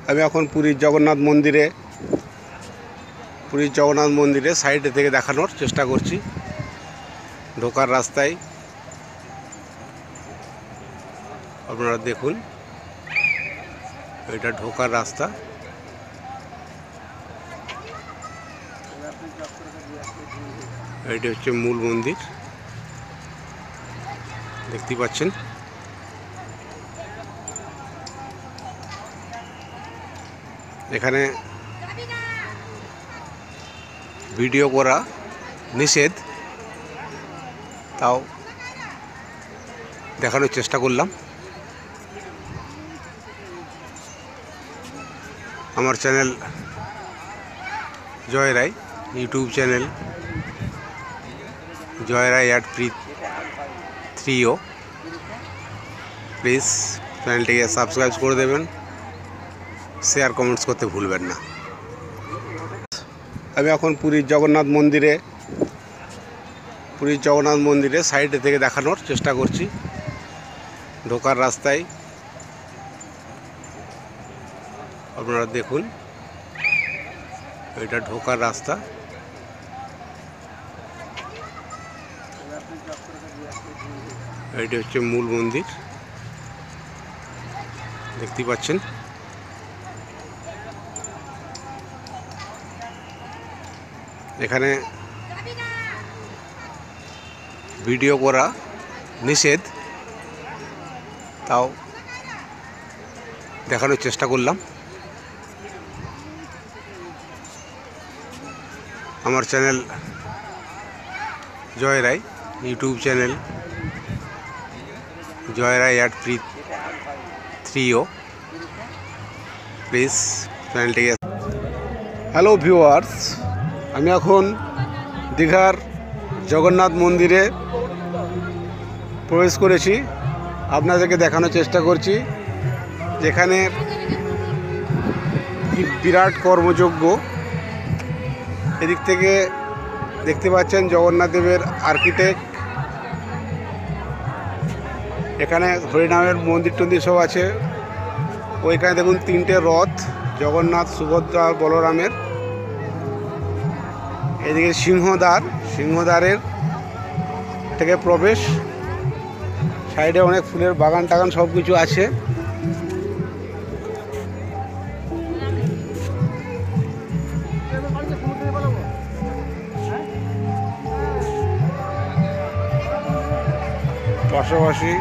আমি এখন পুরীর জগন্নাথ মন্দিরে সাইডে থেকে দেখানোর চেষ্টা করছি। ঢোকার রাস্তায় আপনারা দেখুন, এটা ঢোকার রাস্তা। এটি হচ্ছে মূল মন্দির, দেখতে পাচ্ছেন। এখানে ভিডিও করা নিষেধ, তাও দেখানোর চেষ্টা করলাম। আমার channel Joy Roy, YouTube channel Joy Roy @3o। Please চ্যানেলটিকে সাবস্ক্রাইব করে দেবেন, শেয়ার কমেন্টস করতে ভুলবেন না। আমি এখন পুরীর জগন্নাথ মন্দিরে সাইডে থেকে দেখানোর চেষ্টা করছি। ঢোকার রাস্তায় আপনারা দেখুন, এটা ঢোকার রাস্তা। এটি হচ্ছে মূল মন্দির, দেখতে পাচ্ছেন। এখানে ভিডিও করা নিষেধ, তাও দেখানোর চেষ্টা করলাম। আমার channel Joy Roy, YouTube channel Joy Roy @3o। Please চ্যানেলটিকে। হ্যালো ভিউয়ার্স, আমি এখন দীঘার জগন্নাথ মন্দিরে প্রবেশ করেছি। আপনাদেরকে দেখানোর চেষ্টা করছি যেখানে কি বিরাট কর্মযজ্ঞ। এদিক থেকে দেখতে পাচ্ছেন জগন্নাথ দেবের আর্কিটেক্ট। এখানে হরিনামের মন্দির টন্দির সব আছে। ওইখানে দেখুন 3টে রথ, জগন্নাথ, সুভদ্রা, বলরামের। এদিকে সিংহদ্বারের থেকে প্রবেশ। সাইডে অনেক ফুলের বাগান টাগান সব কিছু আছে। পাশাপাশি